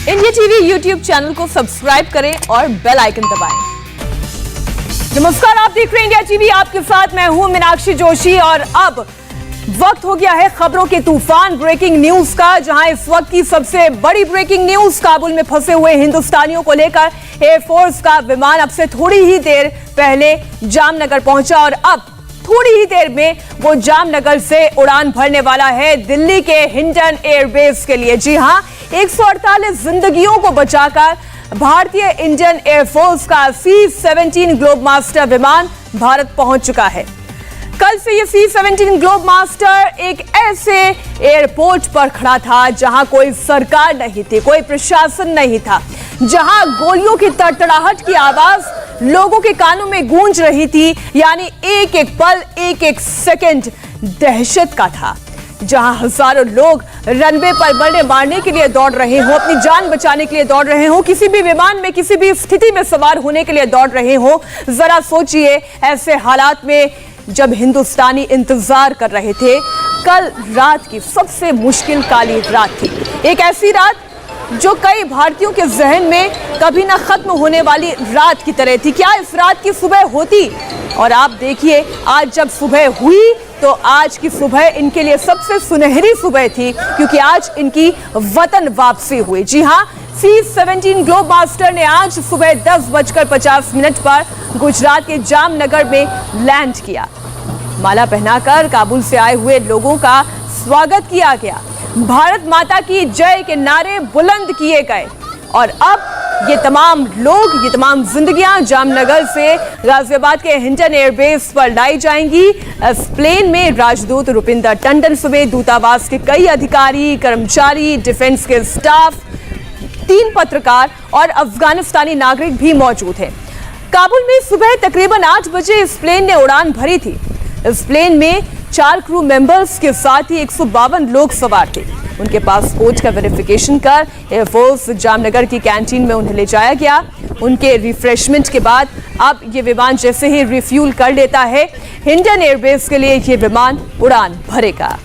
India TV YouTube channel को subscribe करें और बेल आइकन दबाएं। नमस्कार, आप देख रहे हैं इंडिया टीवी, आपके साथ मैं हूं मीनाक्षी जोशी। और अब वक्त हो गया है खबरों के तूफान ब्रेकिंग न्यूज का, जहां इस वक्त की सबसे बड़ी ब्रेकिंग न्यूज काबुल में फंसे हुए हिंदुस्तानियों को लेकर एयरफोर्स का विमान अब से थोड़ी ही देर पहले जामनगर पहुंचा और अब थोड़ी ही देर में वो जामनगर से उड़ान भरने वाला है दिल्ली के हिंडन एयरबेस के लिए। जी हां, 148 जिंदगियों को बचाकर भारतीय इंडियन एयरफोर्स का C-17 ग्लोबमास्टर विमान भारत पहुंच चुका है। कल से ये C-17 ग्लोबमास्टर एक ऐसे एयरपोर्ट पर खड़ा था जहां कोई सरकार नहीं थी, कोई प्रशासन नहीं था, जहां गोलियों की तड़तड़ाहट की आवाज लोगों के कानों में गूंज रही थी। यानी एक एक पल, एक एक सेकंड दहशत का था, जहां हजारों लोग रनवे पर बड़े मारने के लिए दौड़ रहे हो, अपनी जान बचाने के लिए दौड़ रहे हो, किसी भी विमान में किसी भी स्थिति में सवार होने के लिए दौड़ रहे हो। जरा सोचिए, ऐसे हालात में जब हिंदुस्तानी इंतजार कर रहे थे, कल रात की सबसे मुश्किल काली रात थी, एक ऐसी रात जो कई भारतीयों के जहन में कभी ना खत्म होने वाली रात की तरह थी। क्या इस रात की सुबह होती? और आप देखिए, आज जब सुबह हुई तो आज की सुबह इनके लिए सबसे सुनहरी सुबह थी, क्योंकि आज इनकी वतन वापसी हुई। जी हां, C-17 ग्लोबमास्टर ने आज सुबह 10:50 पर गुजरात के जामनगर में लैंड किया। माला पहनाकर काबुल से आए हुए लोगों का स्वागत किया गया, भारत माता की जय के नारे बुलंद किए गए और अब ये तमाम लोग, ये तमाम जिंदगियां जामनगर से गाजियाबाद के हिंडन एयरबेस पर लाई जाएंगी। इस प्लेन में राजदूत रुपिंदर टंडन समेत दूतावास के कई अधिकारी, कर्मचारी, डिफेंस के स्टाफ, 3 पत्रकार और अफगानिस्तानी नागरिक भी मौजूद हैं। काबुल में सुबह तकरीबन 8 बजे इस प्लेन ने उड़ान भरी थी। इस प्लेन में 4 क्रू मेंबर्स के साथ ही 152 लोग सवार थे। उनके पासपोर्ट का वेरिफिकेशन कर एयरफोर्स जामनगर की कैंटीन में उन्हें ले जाया गया। उनके रिफ्रेशमेंट के बाद अब ये विमान जैसे ही रिफ्यूल कर लेता है, हिंडन एयरबेस के लिए ये विमान उड़ान भरेगा।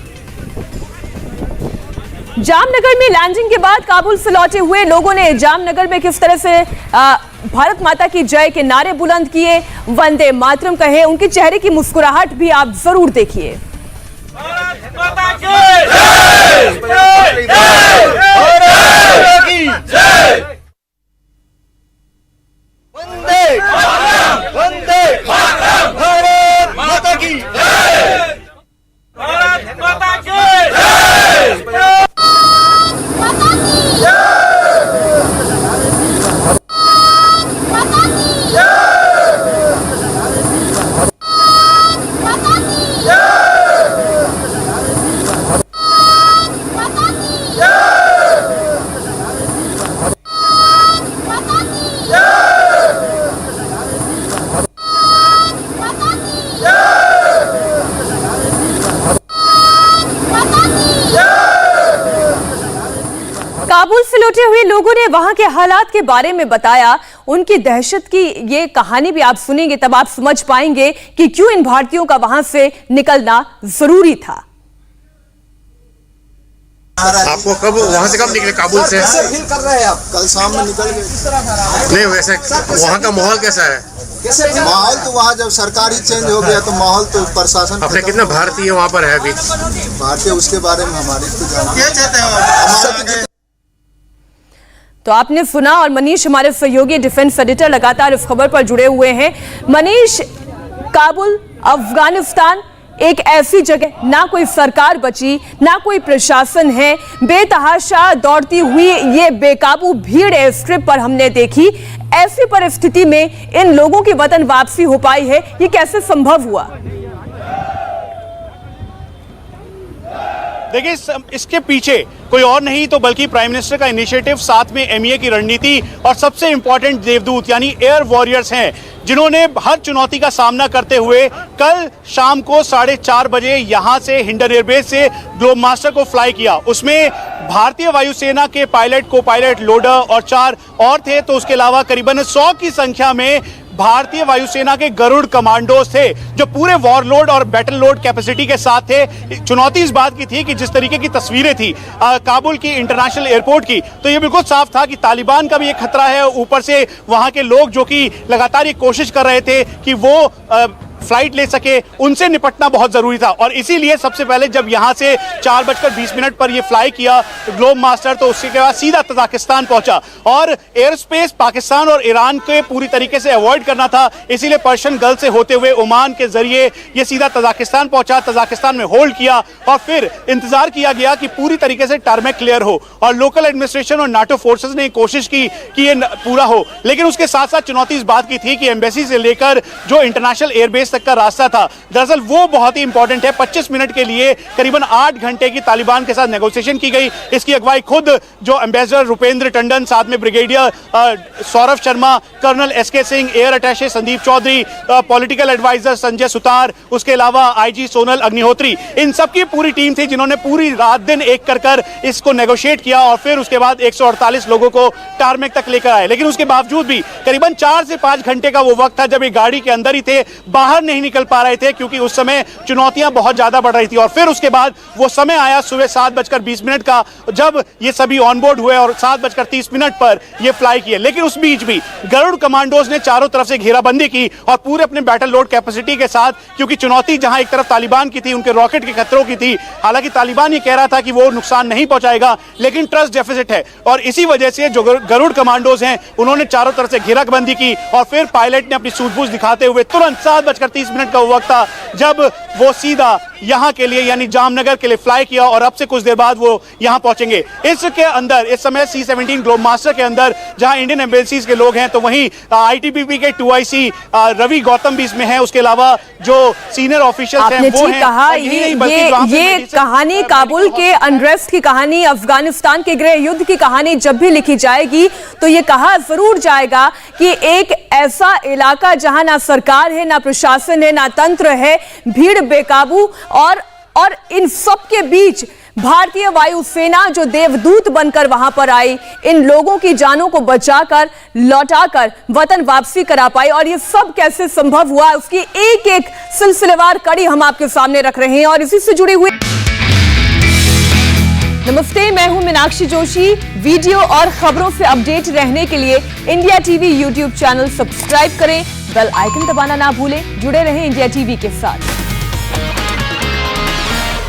जामनगर में लैंडिंग के बाद काबुल से लौटे हुए लोगों ने जामनगर में किस तरह से भारत माता की जय के नारे बुलंद किए, वंदे मातरम कहे, उनके चेहरे की मुस्कुराहट भी आप जरूर देखिए। भारत माता की जय! जय! जय! वंदे वंदे भारत माता की जय! भारत माता की जय! काबुल से लौटे हुए लोगों ने वहां के हालात के बारे में बताया। उनकी दहशत की ये कहानी भी आप सुनेंगे, तब आप समझ पाएंगे कि क्यों इन भारतीयों का वहां से निकलना जरूरी था। आपको कब वहां से कब निकले काबुल से? कैसे फील कर रहे हैं आप? कल शाम में निकल गए। नहीं, वैसे वहां का माहौल कैसा है? कैसे माहौल तो वहाँ जब सरकारी चेंज हो गया तो माहौल तो प्रशासन। अपने कितना भारतीय वहाँ पर है अभी? भारतीय उसके बारे में हमारी क्या चाहते हो? तो आपने सुना, और मनीष हमारे सहयोगी डिफेंस एडिटर लगातार इस खबर पर जुड़े हुए हैं। मनीष, काबुल अफगानिस्तान एक ऐसी जगह, ना कोई सरकार बची, ना कोई प्रशासन है, बेतहाशा दौड़ती हुई ये बेकाबू भीड़ एयर स्ट्रिप पर हमने देखी। ऐसी परिस्थिति में इन लोगों की वतन वापसी हो पाई है, ये कैसे संभव हुआ? देखिए, इसके पीछे कोई और नहीं तो बल्कि प्राइम मिनिस्टर का इनिशिएटिव, साथ में एमईए की रणनीति और सबसे इंपॉर्टेंट देवदूत यानी एयर वॉरियर्स हैं, जिन्होंने हर चुनौती का सामना करते हुए कल शाम को 4:30 बजे यहां से हिंडन एयरबेस से ग्लोबमास्टर को फ्लाई किया। उसमें भारतीय वायुसेना के पायलट, को पायलट, लोडर और 4 और थे। तो उसके अलावा करीबन 100 की संख्या में भारतीय वायुसेना के गरुड़ कमांडोज थे जो पूरे वॉरलोड और बैटल लोड कैपेसिटी के साथ थे। चुनौती इस बात की थी कि जिस तरीके की तस्वीरें थी काबुल की इंटरनेशनल एयरपोर्ट की, तो ये बिल्कुल साफ था कि तालिबान का भी एक खतरा है, ऊपर से वहां के लोग जो कि लगातार ये कोशिश कर रहे थे कि वो फ्लाइट ले सके, उनसे निपटना बहुत जरूरी था। और इसीलिए सबसे पहले जब यहां से 4:20 पर यह फ्लाई किया ग्लोब मास्टर, तो उसके बाद सीधा तजाकिस्तान पहुंचा और एयर स्पेस पाकिस्तान और ईरान के पूरी तरीके से अवॉइड करना था, इसीलिए पर्शियन गल्फ से होते हुए ओमान के जरिए यह सीधा तजाकिस्तान पहुंचा, तजाकिस्तान में होल्ड किया और फिर इंतजार किया गया कि पूरी तरीके से टारमेक क्लियर हो। और लोकल एडमिनिस्ट्रेशन और नाटो फोर्सेस ने कोशिश की कि यह पूरा हो, लेकिन उसके साथ साथ चुनौती इस बात की थी कि एम्बेसी से लेकर जो इंटरनेशनल एयरबेस तक का रास्ता था, दरअसल वो बहुत ही इंपॉर्टेंट है। 25 मिनट के लिए करीबन 8 घंटे की तालिबान के साथ नेगोशिएशन की गई। इसकी अगुवाई खुद जो एम्बेसडर रुपेंद्र टंडन, साथ में brigadier Saurabh Sharma, colonel SK Singh, air attache Sandeep Chaudhary, political adviser Sanjay Sutar, उसके अलावा आईजी सोनल अग्निहोत्री, इन सब की पूरी टीम थी जिन्होंने पूरी रात दिन एक कर इसको नेगोशिएट किया और फिर उसके बाद 148 लोगों को टारमेक तक लेकर आए। लेकिन उसके बावजूद भी करीबन 4 से 5 घंटे का वो वक्त था जब ये गाड़ी के अंदर ही थे, बाहर नहीं निकल पा रहे थे क्योंकि उस समय चुनौतियां बहुत ज्यादा बढ़ रही थी। और फिर उसके बाद वो समय आया सुबह 7:20 का, जब ये सभी ऑनबोर्ड हुए और 7:30 पर ये फ्लाई किए। लेकिन उस बीच भी गरुड़ कमांडोज ने चारों तरफ से घेराबंदी की और पूरे अपने बैटल लोड कैपेसिटी के साथ, क्योंकि चुनौती जहां एक तरफ तालिबान की थी, उनके रॉकेट के खतरों की थी। हालांकि तालिबान ये कह रहा था कि वो नुकसान नहीं पहुंचाएगा, लेकिन ट्रस्ट डेफिसिट है और इसी वजह से जो गरुड़ कमांडोज हैं उन्होंने चारों तरफ से घेराबंदी की और फिर पायलट ने अपनी सूझबूझ दिखाते हुए तुरंत 7:30 का वक्त था जब वो सीधा यहां के लिए यानी जामनगर के लिए फ्लाई किया और अब से कुछ देर बाद वो यहां पहुंचेंगे। इसके अंदर इस समय C-17 ग्लोब मास्टर के अंदर जहां इंडियन एम्बेसीज के लोग हैं, तो वहीं ITBP के 2IC रवि गौतम भी इसमें हैं। उसके अलावा जो सीनियर ऑफिशियल्स हैं वो हैं। कहा ये कहानी काबुल के अनरेस्ट की कहानी, अफगानिस्तान के गृह युद्ध की कहानी जब भी लिखी जाएगी तो ये कहा जरूर जाएगा कि एक ऐसा इलाका जहां ना सरकार है, ना प्रशासन है, ना तंत्र है, भीड़ बेकाबू और इन सब के बीच भारतीय वायुसेना जो देवदूत बनकर वहां पर आई, इन लोगों की जानों को बचाकर लौटाकर वतन वापसी करा पाई। और ये सब कैसे संभव हुआ, उसकी एक एक सिलसिलेवार कड़ी हम आपके सामने रख रहे हैं। और इसी से जुड़ी हुई नमस्ते, मैं हूं मीनाक्षी जोशी। वीडियो और खबरों से अपडेट रहने के लिए India TV YouTube channel subscribe करें, बेल आइकन दबाना ना भूलें। जुड़े रहें इंडिया टीवी के साथ।